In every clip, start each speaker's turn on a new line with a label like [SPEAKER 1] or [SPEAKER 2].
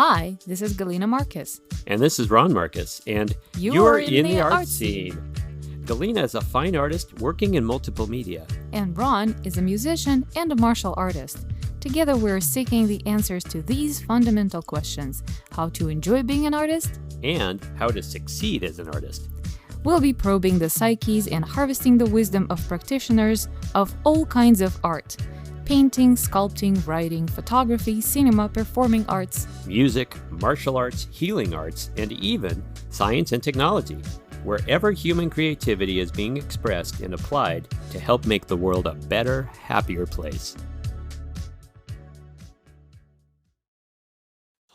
[SPEAKER 1] Hi, this is Galina Marcus.
[SPEAKER 2] And this is Ron Marcus, and
[SPEAKER 1] You're in the art scene.
[SPEAKER 2] Galina is a fine artist working in multiple media.
[SPEAKER 1] And Ron is a musician and a martial artist. Together we're seeking the answers to these fundamental questions: how to enjoy being an artist,
[SPEAKER 2] and how to succeed as an artist.
[SPEAKER 1] We'll be probing the psyches and harvesting the wisdom of practitioners of all kinds of art: painting, sculpting, writing, photography, cinema, performing arts,
[SPEAKER 2] music, martial arts, healing arts, and even science and technology. Wherever human creativity is being expressed and applied to help make the world a better, happier place.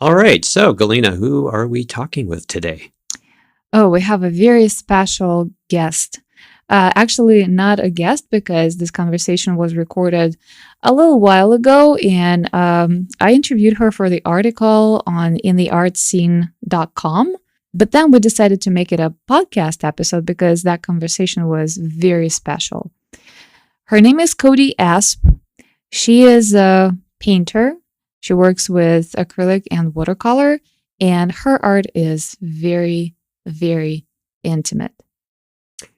[SPEAKER 2] All right, so Galina, who are we talking with today?
[SPEAKER 1] Oh, we have a very special guest. Actually, not a guest, because this conversation was recorded a little while ago, and I interviewed her for the article on intheartscene.com. But then we decided to make it a podcast episode because that conversation was very special. Her name is Cody Esp. She is a painter. She works with acrylic and watercolor, and her art is very, very intimate.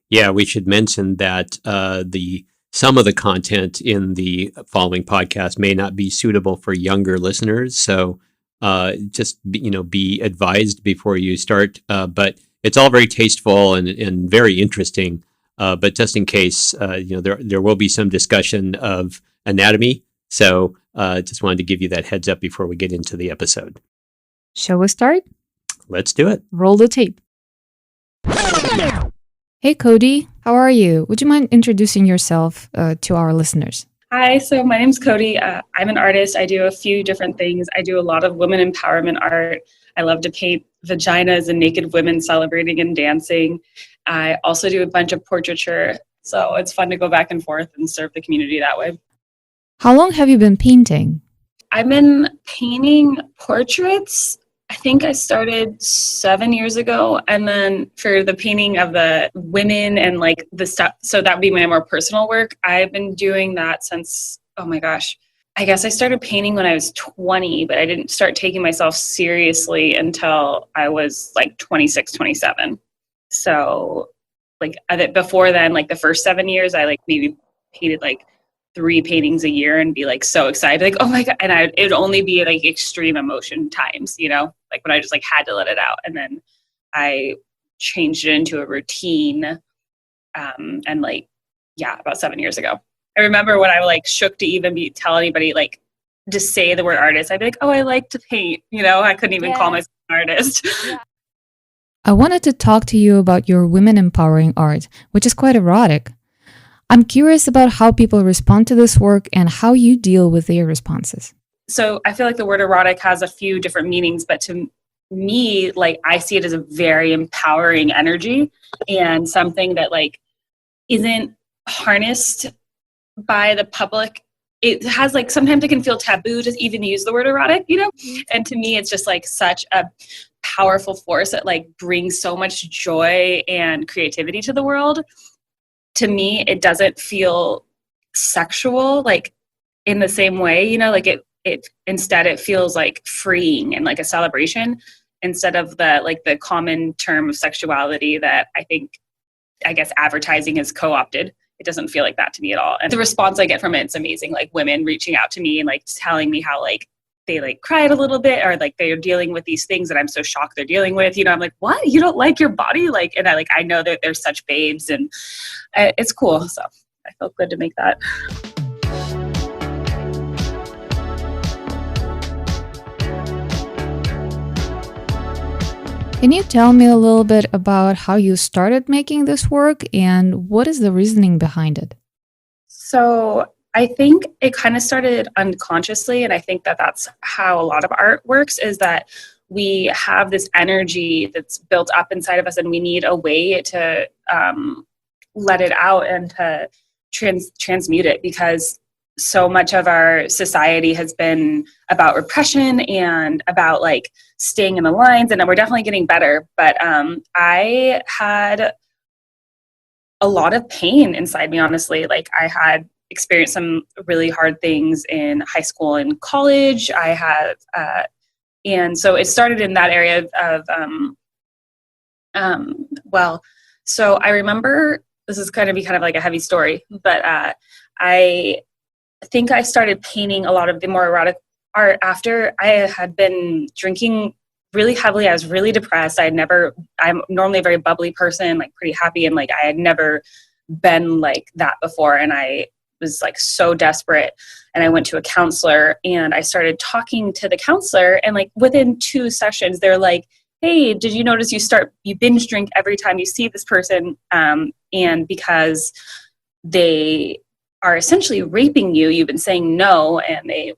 [SPEAKER 2] Yeah, we should mention that some of the content in the following podcast may not be suitable for younger listeners, so just be advised before you start. But it's all very tasteful and very interesting. But just in case, there will be some discussion of anatomy. So just wanted to give you that heads up before we get into the episode.
[SPEAKER 1] Shall we start?
[SPEAKER 2] Let's do it.
[SPEAKER 1] Roll the tape. Hey, Cody, how are you? Would you mind introducing yourself to our listeners?
[SPEAKER 3] Hi, so my name's Cody. I'm an artist. I do a few different things. I do a lot of women empowerment art. I love to paint vaginas and naked women celebrating and dancing. I also do a bunch of portraiture, so it's fun to go back and forth and serve the community that way.
[SPEAKER 1] How long have you been painting?
[SPEAKER 3] I've been painting portraits. I think I started 7 years ago, and then for the painting of the women and like the stuff, so that would be my more personal work. I've been doing that since, oh my gosh, I guess I started painting when I was 20, but I didn't start taking myself seriously until I was like 26, 27. So like before then, like the first 7 years, I like maybe painted like 3 paintings a year and be like so excited, like, oh my God. And it'd only be like extreme emotion times, like when I just like had to let it out. And then I changed it into a routine. And like, yeah, about 7 years ago. I remember when I like shook to even tell anybody, like just say the word artist. I'd be like, oh, I like to paint, I couldn't even call myself an artist. Yeah.
[SPEAKER 1] I wanted to talk to you about your women empowering art, which is quite erotic. I'm curious about how people respond to this work and how you deal with their responses.
[SPEAKER 3] So I feel like the word erotic has a few different meanings, but to me, like I see it as a very empowering energy and something that like isn't harnessed by the public. It has like, sometimes it can feel taboo to even use the word erotic, And to me, it's just like such a powerful force that like brings so much joy and creativity to the world. To me, it doesn't feel sexual, like in the same way, like it instead it feels like freeing and like a celebration instead of the common term of sexuality that I guess advertising has co-opted. It doesn't feel like that to me at all. And the response I get from it's amazing. Like women reaching out to me and like telling me how like they like cried a little bit, or like they're dealing with these things that I'm so shocked they're dealing with. I'm like, what? You don't like your body? Like, and I know that they're such babes, and it's cool. So I felt good to make that.
[SPEAKER 1] Can you tell me a little bit about how you started making this work and what is the reasoning behind it?
[SPEAKER 3] So I think it kind of started unconsciously, and I think that that's how a lot of art works, is that we have this energy that's built up inside of us, and we need a way to let it out and to transmute it, because so much of our society has been about repression and about like staying in the lines, and we're definitely getting better. But I had a lot of pain inside me, honestly. Like I had experienced some really hard things in high school and college. I have And so it started in that area of so I remember, this is going to be kind of like a heavy story, but I think I started painting a lot of the more erotic art after I had been drinking really heavily. I was really depressed. I'm normally a very bubbly person, like pretty happy. And like, I had never been like that before. And I was like so desperate. And I went to a counselor and I started talking to the counselor. And like within 2 sessions, they're like, hey, did you notice you binge drink every time you see this person? And because they are essentially raping you, you've been saying no, and they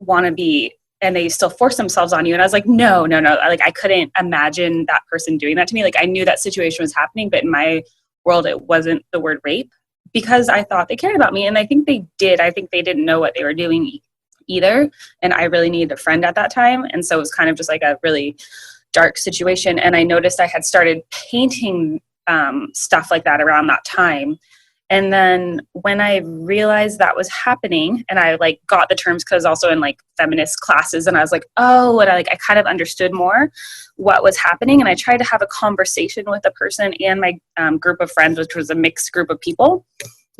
[SPEAKER 3] want to be, and they still force themselves on you. And I was like, no. Like, I couldn't imagine that person doing that to me. Like, I knew that situation was happening, but in my world, it wasn't the word rape, because I thought they cared about me. And I think they did. I think they didn't know what they were doing either. And I really needed a friend at that time. And so it was kind of just like a really dark situation. And I noticed I had started painting stuff like that around that time. And then when I realized that was happening, and I like got the terms, because also in like feminist classes, and I was like, oh, and I kind of understood more what was happening. And I tried to have a conversation with the person and my group of friends, which was a mixed group of people.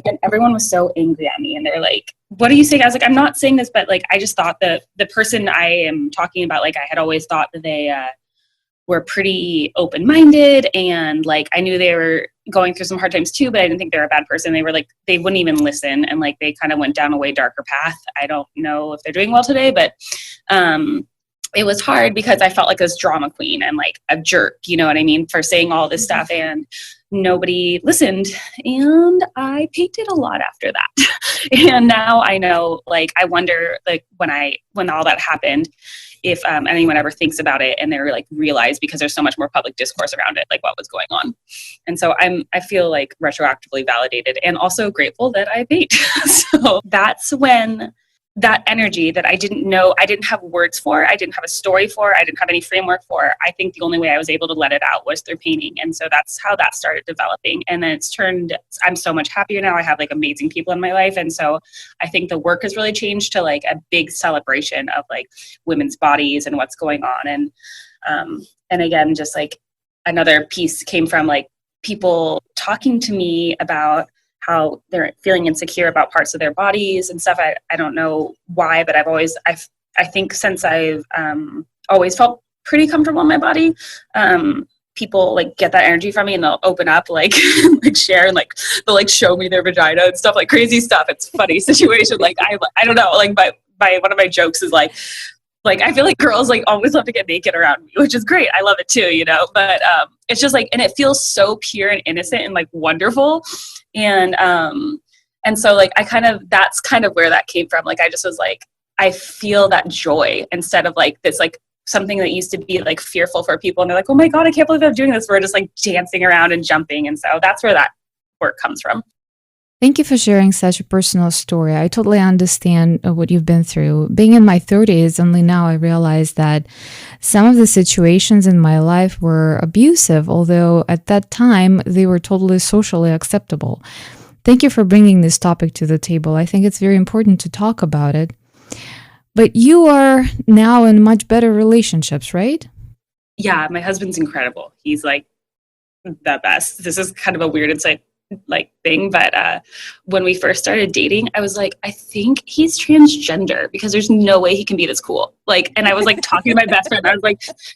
[SPEAKER 3] And everyone was so angry at me. And they're like, what are you saying? I was like, I'm not saying this, but like, I just thought that the person I am talking about, like, I had always thought that they were pretty open-minded, and like I knew they were going through some hard times too, but I didn't think they were a bad person. They were like, they wouldn't even listen, and like they kind of went down a way darker path. I don't know if they're doing well today, but it was hard because I felt like this drama queen and like a jerk, you know what I mean, for saying all this stuff, and nobody listened. And I painted a lot after that. And now I know, like, I wonder, like, when all that happened, if anyone ever thinks about it and they're like realize, because there's so much more public discourse around it, like what was going on. And so I feel like retroactively validated, and also grateful that I paint. So that's when that energy that I didn't know, I didn't have words for, I didn't have a story for, I didn't have any framework for, I think the only way I was able to let it out was through painting. And so that's how that started developing. And then I'm so much happier now. I have like amazing people in my life. And so I think the work has really changed to like a big celebration of like women's bodies and what's going on. And again, just like another piece came from like people talking to me about how they're feeling insecure about parts of their bodies and stuff. I don't know why, but I think since I've always felt pretty comfortable in my body, people like get that energy from me, and they'll open up, like, like share, and like they'll like show me their vagina and stuff, like crazy stuff. It's a funny situation. Like, I don't know, like one of my jokes is like I feel like girls like always love to get naked around me, which is great. I love it too, you know, but it's just like, and it feels so pure and innocent and like wonderful. And so like that's kind of where that came from. Like, I just was like, I feel that joy instead of like this, like something that used to be like fearful for people. And they're like, oh my God, I can't believe I'm doing this. We're just like dancing around and jumping. And so that's where that work comes from.
[SPEAKER 1] Thank you for sharing such a personal story. I totally understand what you've been through. Being in my 30s, only now I realize that some of the situations in my life were abusive, although at that time they were totally socially acceptable. Thank you for bringing this topic to the table. I think it's very important to talk about it. But you are now in much better relationships, right?
[SPEAKER 3] Yeah, my husband's incredible. He's like the best. This is kind of a weird insight like thing, but when we first started dating, I was like, I think he's transgender, because there's no way he can be this cool. Like, and I was like talking to my best friend,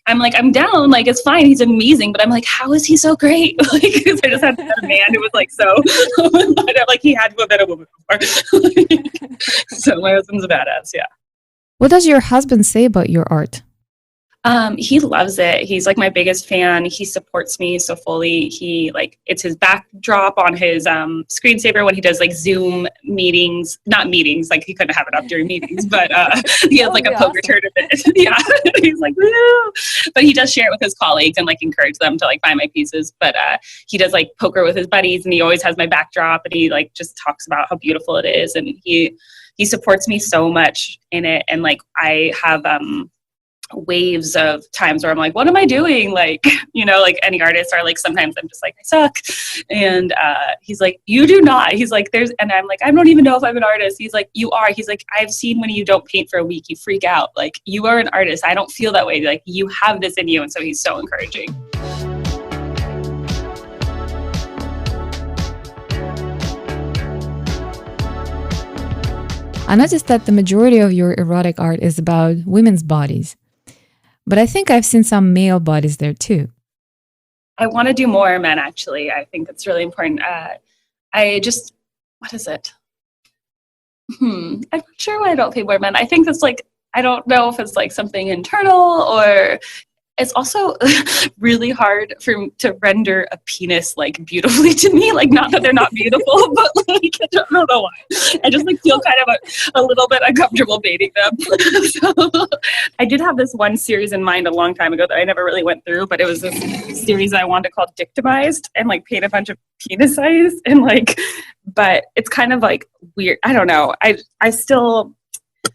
[SPEAKER 3] I'm down, like it's fine, he's amazing, but I'm like, how is he so great? Like, because I just had a man who was like so like he had to have been a woman before. So my husband's a badass. Yeah.
[SPEAKER 1] What does your husband say about your art?
[SPEAKER 3] He loves it. He's like my biggest fan. He supports me so fully. He like, it's his backdrop on his screensaver when he does like Zoom meetings, not meetings, like he couldn't have it up during meetings, but he has like a poker tournament. Yeah. He's like, woo! But he does share it with his colleagues and like encourage them to like buy my pieces. But he does like poker with his buddies, and he always has my backdrop, and he like just talks about how beautiful it is. And he supports me so much in it. And like I have waves of times where I'm like, what am I doing? Like, like any artists are like, sometimes I'm just like, I suck. And he's like, you do not. He's like, and I'm like, I don't even know if I'm an artist. He's like, you are. He's like, I've seen when you don't paint for a week, you freak out. Like, you are an artist. I don't feel that way. Like, you have this in you. And so he's so encouraging.
[SPEAKER 1] I noticed that the majority of your erotic art is about women's bodies, but I think I've seen some male bodies there too.
[SPEAKER 3] I want to do more men, actually. I think it's really important. What is it? I'm not sure why I don't pay more men. I think it's like, I don't know if it's like something internal, or it's also really hard to render a penis like beautifully to me. Like, not that they're not beautiful, but like, I don't know why. I just like feel kind of a little bit uncomfortable dating them. So I did have this one series in mind a long time ago that I never really went through, but it was this series I wanted to call Dictomized, and like paint a bunch of penis size, and like, but it's kind of like weird. I don't know.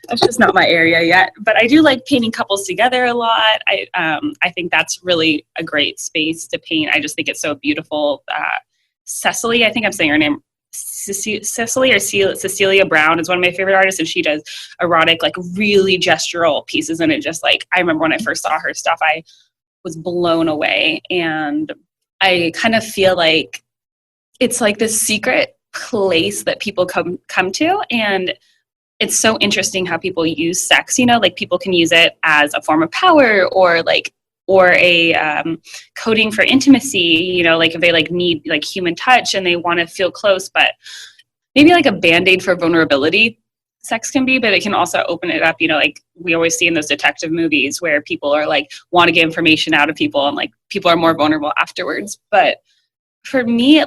[SPEAKER 3] That's just not my area yet, but I do like painting couples together a lot. I think that's really a great space to paint. I just think it's so beautiful. Cecily, I think I'm saying her name, Cecily or Cecilia Brown is one of my favorite artists, and she does erotic, like really gestural pieces. And it just like, I remember when I first saw her stuff, I was blown away. And I kind of feel like it's like this secret place that people come to, and it's so interesting how people use sex, like people can use it as a form of power, or a coding for intimacy, like if they like need like human touch and they want to feel close, but maybe like a band-aid for vulnerability sex can be, but it can also open it up, like we always see in those detective movies where people are like, want to get information out of people, and like people are more vulnerable afterwards. But for me,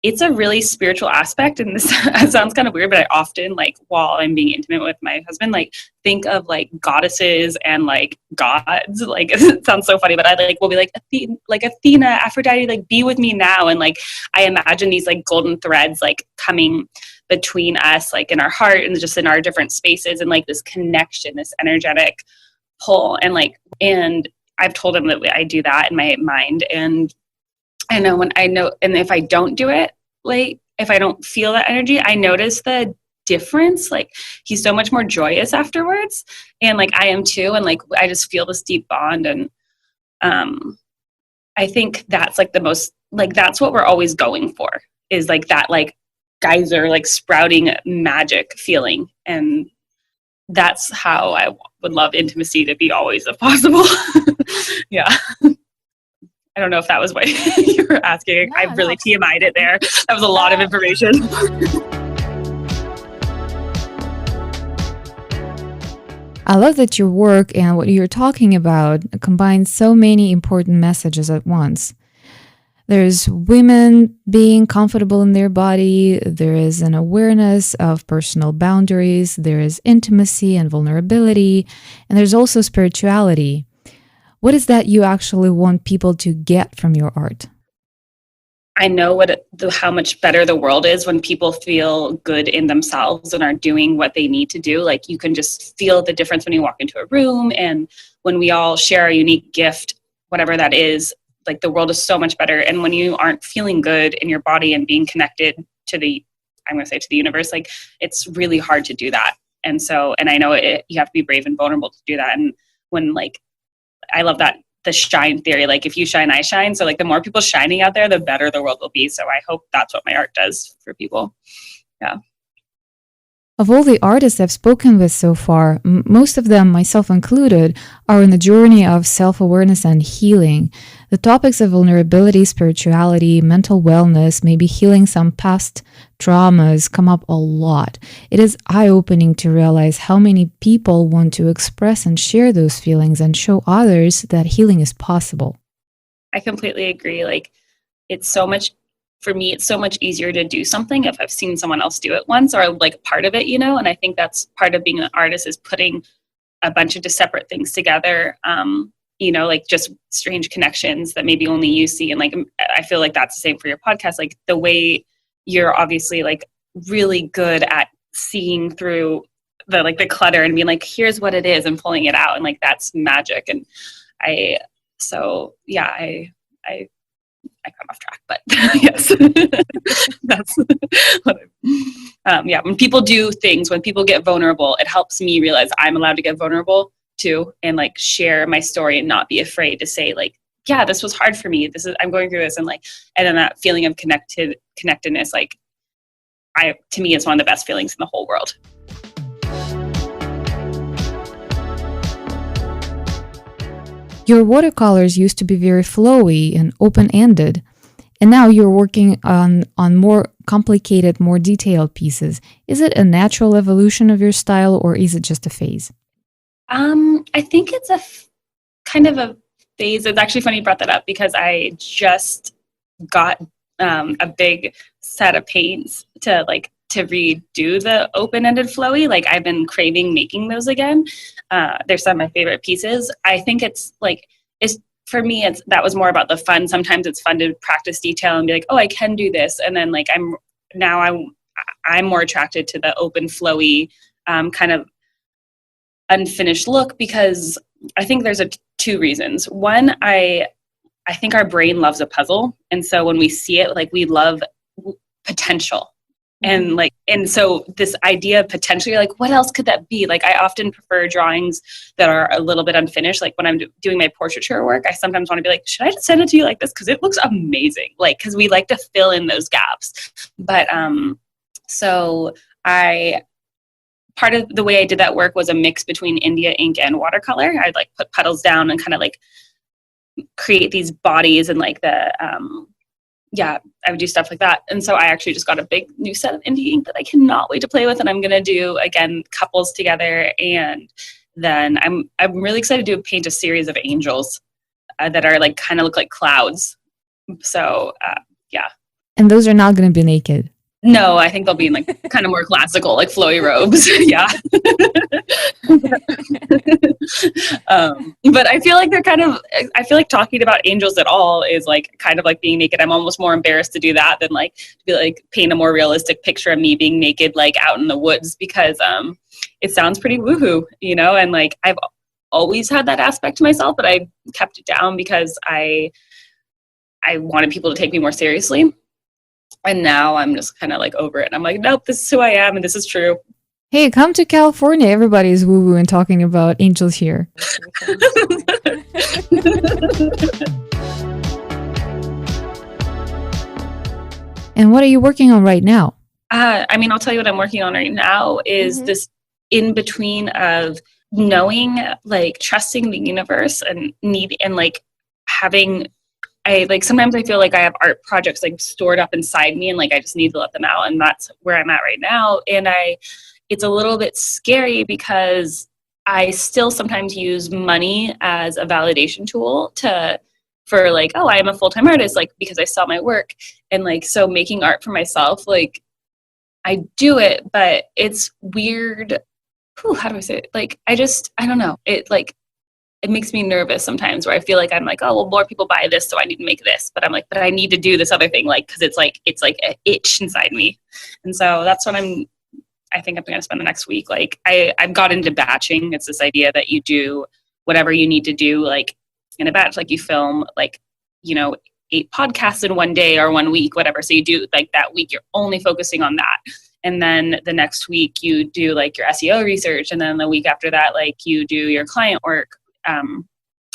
[SPEAKER 3] it's a really spiritual aspect, and this sounds kind of weird, but I often, like, while I'm being intimate with my husband, like, think of like goddesses and like gods. Like, it sounds so funny, but I will be like, Athena, Aphrodite, like, be with me now. And like, I imagine these like golden threads like coming between us, like in our heart and just in our different spaces, and like this connection, this energetic pull. And I've told him that I do that in my mind, and I know and if I don't do it, like if I don't feel that energy, I notice the difference. Like, he's so much more joyous afterwards, and like I am too, and like I just feel this deep bond. And I think that's like the most, like, that's what we're always going for, is like that like geyser, like sprouting magic feeling. And that's how I would love intimacy to be always, if possible. Yeah. I don't know if that was what you were asking. I really TMI'd it there. That was a lot of information.
[SPEAKER 1] I love that your work and what you're talking about combines so many important messages at once. There's women being comfortable in their body, there is an awareness of personal boundaries, there is intimacy and vulnerability, and there's also spirituality. What is that you actually want people to get from your art?
[SPEAKER 3] I know how much better the world is when people feel good in themselves and are doing what they need to do. Like, you can just feel the difference when you walk into a room, and when we all share a unique gift, whatever that is, like, the world is so much better. And when you aren't feeling good in your body and being connected to the universe, like, it's really hard to do that. And so, and I know you have to be brave and vulnerable to do that. And when, like, I love that, the shine theory, like, if you shine, I shine. So like, the more people shining out there, the better the world will be. So I hope that's what my art does for people. Yeah.
[SPEAKER 1] Of all the artists I've spoken with so far, most of them, myself included, are on a journey of self-awareness and healing. The topics of vulnerability, spirituality, mental wellness, maybe healing some past traumas come up a lot. It is eye-opening to realize how many people want to express and share those feelings and show others that healing is possible.
[SPEAKER 3] I completely agree. Like, for me, it's so much easier to do something if I've seen someone else do it once, or like part of it, and I think that's part of being an artist, is putting a bunch of just separate things together, like just strange connections that maybe only you see. And like, I feel like that's the same for your podcast. Like, the way you're obviously like really good at seeing through the clutter and being like, here's what it is, and pulling it out, and like that's magic. And I got off track, but yes, that's what when people do things, when people get vulnerable, it helps me realize I'm allowed to get vulnerable too, and like share my story and not be afraid to say like, yeah, this was hard for me. I'm going through this, and then that feeling of connectedness, like to me, it's one of the best feelings in the whole world.
[SPEAKER 1] Your watercolors used to be very flowy and open-ended, and now you're working on more complicated, more detailed pieces. Is it a natural evolution of your style, or is it just a phase?
[SPEAKER 3] I think it's kind of a phase. It's actually funny you brought that up, because I just got a big set of paints to redo the open-ended flowy. Like, I've been craving making those again. They're some of my favorite pieces. I think for me, that was more about the fun. Sometimes it's fun to practice detail and be like, oh, I can do this. And then like I'm more attracted to the open flowy kind of unfinished look, because I think there's two reasons. One, I think our brain loves a puzzle. And so when we see it, like, we love potential. And so this idea of potentially, like, what else could that be? Like, I often prefer drawings that are a little bit unfinished. Like, when I'm doing my portraiture work, I sometimes want to be like, should I just send it to you like this? Because it looks amazing. Like, because we like to fill in those gaps. But so part of the way I did that work was a mix between India ink and watercolor. I'd like put petals down and kind of like create these bodies, and like I would do stuff like that. And so I actually just got a big new set of India ink that I cannot wait to play with. And I'm going to do, again, couples together. And then I'm really excited to paint a series of angels that are like, kind of look like clouds. So, yeah.
[SPEAKER 1] And those are not going to be naked.
[SPEAKER 3] No, I think they'll be in like kind of more classical, like flowy robes. Yeah. But I feel like I feel like talking about angels at all is like kind of like being naked. I'm almost more embarrassed to do that than like to be like paint a more realistic picture of me being naked, like out in the woods, because it sounds pretty woohoo, you know? And like, I've always had that aspect to myself, but I kept it down because I wanted people to take me more seriously. And now I'm just kind of like over it. I'm like, nope, this is who I am, and this is true.
[SPEAKER 1] Hey, come to California. Everybody's woo-woo and talking about angels here. And what are you working on right now?
[SPEAKER 3] I'll tell you what I'm working on right now is this in between of knowing, like, trusting the universe and like having. Sometimes I feel like I have art projects like stored up inside me, and like I just need to let them out, and that's where I'm at right now. And it's a little bit scary because I still sometimes use money as a validation tool for like, oh, I am a full-time artist, like, because I sell my work. And like, so making art for myself, like, I do it, but it's weird. How do I say it? Like, I don't know. It makes me nervous sometimes, where I feel like I'm like, oh, well, more people buy this, so I need to make this. But I'm like, but I need to do this other thing, like, because it's like an itch inside me. And so that's what I think I'm going to spend the next week. Like, I've got into batching. It's this idea that you do whatever you need to do, like, in a batch. Like, you film, like, 8 podcasts in one day or 1 week, whatever. So you do, like, that week, you're only focusing on that. And then the next week you do like your SEO research. And then the week after that, like, you do your client work.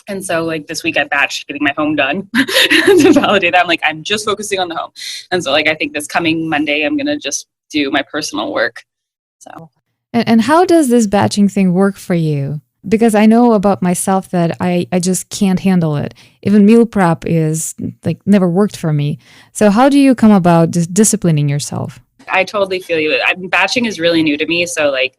[SPEAKER 3] And so like this week I batched getting my home done to validate that. I'm like, I'm just focusing on the home. And so like, I think this coming Monday, I'm going to just do my personal work. So.
[SPEAKER 1] And how does this batching thing work for you? Because I know about myself that I just can't handle it. Even meal prep is like never worked for me. So how do you come about just disciplining yourself?
[SPEAKER 3] I totally feel you. Batching is really new to me. So like,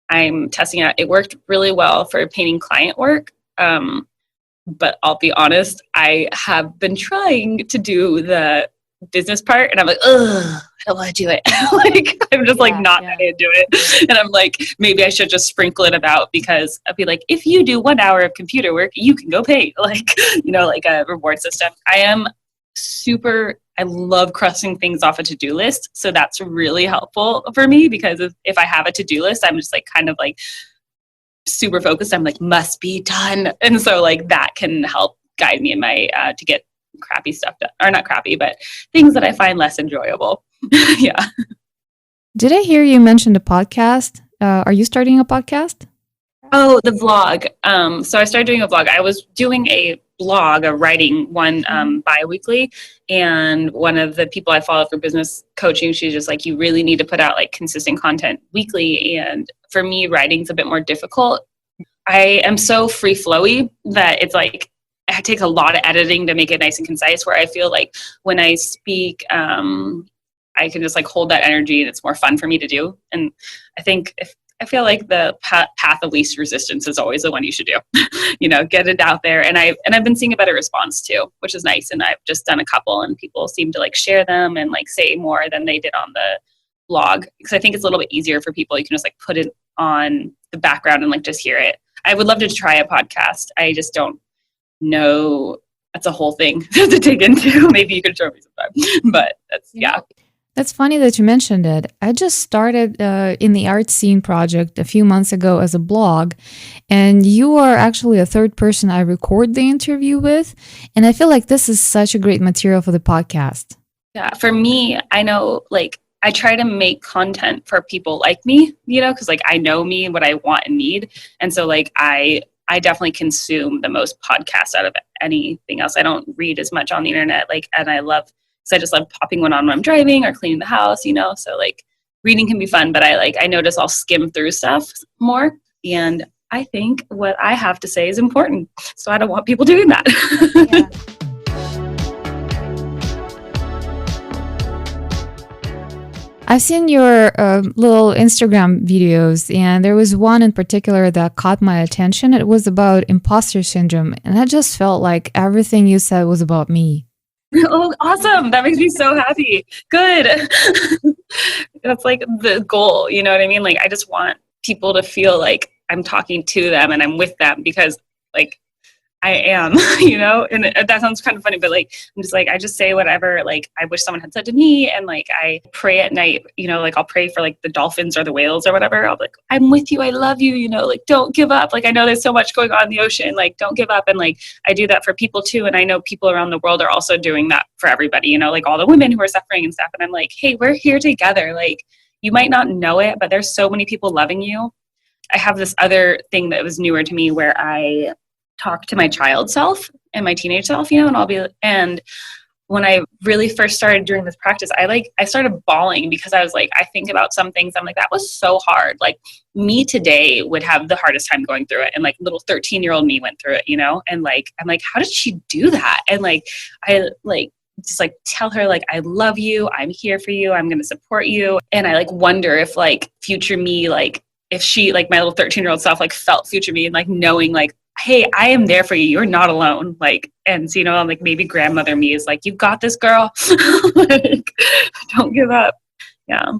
[SPEAKER 3] I'm testing it out. It worked really well for painting client work. But I'll be honest, I have been trying to do the business part, and I'm like, ugh, I don't want to do it. Like, I'm just not going to do it. And I'm like, maybe I should just sprinkle it about, because I'd be like, if you do 1 hour of computer work, you can go paint, like, like a reward system. I I love crossing things off a to-do list. So that's really helpful for me, because if I have a to-do list, I'm just like kind of like super focused. I'm like, must be done. And so like that can help guide me in my, to get crappy stuff done, or not crappy, but things that I find less enjoyable. Yeah.
[SPEAKER 1] Did I hear you mention the podcast? Are you starting a podcast?
[SPEAKER 3] Oh, the vlog. So I started doing a vlog. I was doing a blog, a writing one bi-weekly, and one of the people I follow for business coaching, she's just like, you really need to put out like consistent content weekly. And for me, writing's a bit more difficult. I am so free flowy that it's like I take a lot of editing to make it nice and concise, where I feel like when I speak, I can just like hold that energy, and it's more fun for me to do. And I feel like the path of least resistance is always the one you should do. Get it out there. And I've been seeing a better response too, which is nice. And I've just done a couple, and people seem to like share them and like say more than they did on the blog, because I think it's a little bit easier for people. You can just like put it on the background and like just hear it. I would love to try a podcast. I just don't know. That's a whole thing to dig into. Maybe you could show me sometime, but yeah.
[SPEAKER 1] That's funny that you mentioned it. I just started in the art scene project a few months ago as a blog, and you are actually a third person I record the interview with, and I feel like this is such a great material for the podcast.
[SPEAKER 3] Yeah, for me, I know like I try to make content for people like me, because like I know me and what I want and need, and so like I definitely consume the most podcasts out of anything else. I don't read as much on the internet, and I just love popping one on when I'm driving or cleaning the house, so like reading can be fun, but I notice I'll skim through stuff more, and I think what I have to say is important. So I don't want people doing that.
[SPEAKER 1] Yeah. I've seen your little Instagram videos, and there was one in particular that caught my attention. It was about imposter syndrome, and I just felt like everything you said was about me.
[SPEAKER 3] Oh, awesome. That makes me so happy. Good. That's like the goal. You know what I mean? Like, I just want people to feel like I'm talking to them and I'm with them, because like I am, and that sounds kind of funny, but like, I'm just like, I just say whatever, like I wish someone had said to me. And like, I pray at night, like I'll pray for like the dolphins or the whales or whatever. I'll be like, I'm with you. I love you. Like, don't give up. Like, I know there's so much going on in the ocean. Like, don't give up. And like, I do that for people too. And I know people around the world are also doing that for everybody, like all the women who are suffering and stuff. And I'm like, hey, we're here together. Like, you might not know it, but there's so many people loving you. I have this other thing that was newer to me, where I talk to my child self and my teenage self, and when I really first started doing this practice, I started bawling, because I was like, I think about some things, I'm like, that was so hard. Like, me today would have the hardest time going through it. And like little 13-year-old me went through it, and like, I'm like, how did she do that? And like, I like, just like tell her like, I love you. I'm here for you. I'm going to support you. And I like wonder if like future me, like if she, like my little 13-year-old self, like felt future me, and like knowing like, hey, I am there for you. You're not alone. Like, and so, like maybe grandmother me is like, you've got this, girl. Like, don't give up. Yeah.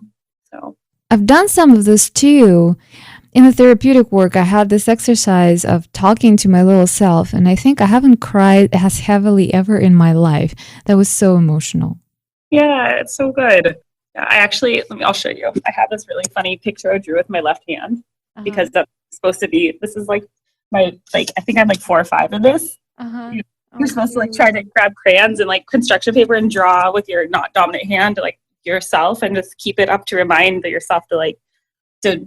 [SPEAKER 3] So
[SPEAKER 1] I've done some of this too. In the therapeutic work, I had this exercise of talking to my little self, and I think I haven't cried as heavily ever in my life. That was so emotional.
[SPEAKER 3] Yeah, it's so good. Yeah, I'll show you. I have this really funny picture I drew with my left hand, because that's supposed to be, this is like, I think I'm like 4 or 5 of this. You're supposed to like try to grab crayons and like construction paper and draw with your not dominant hand to like yourself, and just keep it up to remind yourself to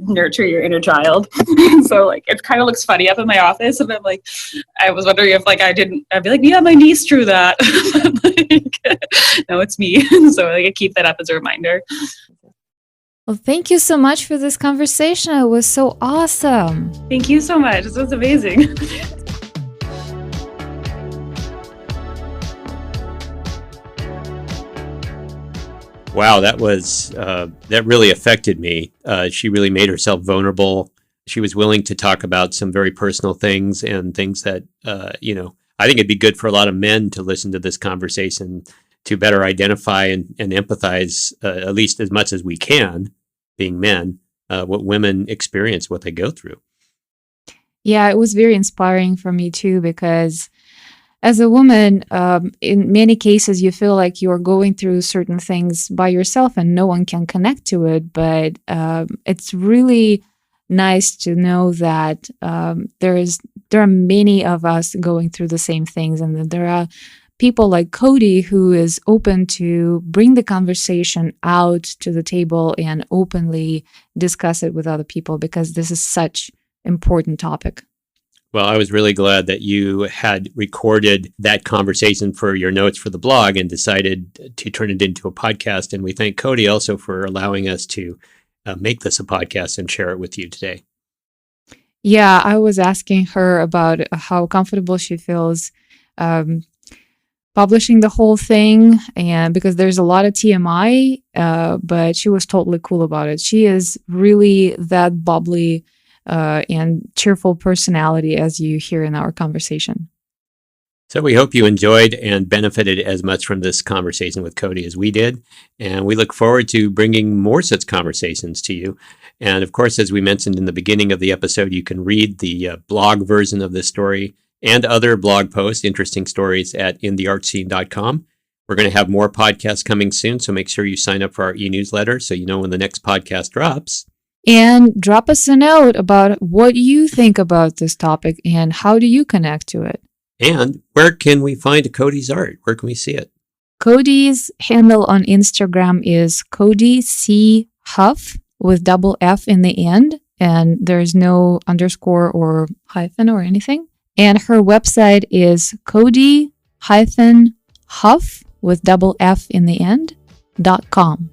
[SPEAKER 3] nurture your inner child. So like it kind of looks funny up in my office, and I'm like, I was wondering if like I'd be like, yeah, my niece drew that. But, like, no, it's me. So like I keep that up as a reminder.
[SPEAKER 1] Well, thank you so much for this conversation. It was so awesome.
[SPEAKER 3] Thank you so much. This was amazing.
[SPEAKER 2] Wow, that really affected me. She really made herself vulnerable. She was willing to talk about some very personal things, and things that, I think it'd be good for a lot of men to listen to this conversation, to better identify and empathize, at least as much as we can, being men, what women experience, what they go through.
[SPEAKER 1] Yeah, it was very inspiring for me too, because as a woman, in many cases, you feel like you're going through certain things by yourself and no one can connect to it. But it's really nice to know that there are many of us going through the same things, and that there are people like Cody who is open to bring the conversation out to the table and openly discuss it with other people, because this is such important topic.
[SPEAKER 2] Well, I was really glad that you had recorded that conversation for your notes for the blog and decided to turn it into a podcast. And we thank Cody also for allowing us to make this a podcast and share it with you today.
[SPEAKER 1] Yeah, I was asking her about how comfortable she feels publishing the whole thing, and because there's a lot of TMI, but she was totally cool about it. She is really that bubbly and cheerful personality as you hear in our conversation.
[SPEAKER 2] So we hope you enjoyed and benefited as much from this conversation with Cody as we did. And we look forward to bringing more such conversations to you. And of course, as we mentioned in the beginning of the episode, you can read the blog version of this story and other blog posts, interesting stories at intheartscene.com. We're going to have more podcasts coming soon, so make sure you sign up for our e-newsletter so you know when the next podcast drops.
[SPEAKER 1] And drop us a note about what you think about this topic and how do you connect to it.
[SPEAKER 2] And where can we find Cody's art? Where can we see it?
[SPEAKER 1] Cody's handle on Instagram is Cody C. Huff with double F in the end. And there's no underscore or hyphen or anything. And her website is Cody-Huff with double F in the end .com.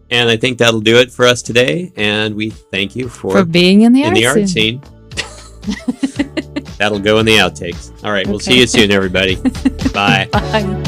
[SPEAKER 2] And I think that'll do it for us today. And we thank you for
[SPEAKER 1] being in the
[SPEAKER 2] art scene. That'll go in the outtakes. All right. We'll see you soon, everybody. Bye.
[SPEAKER 1] Bye.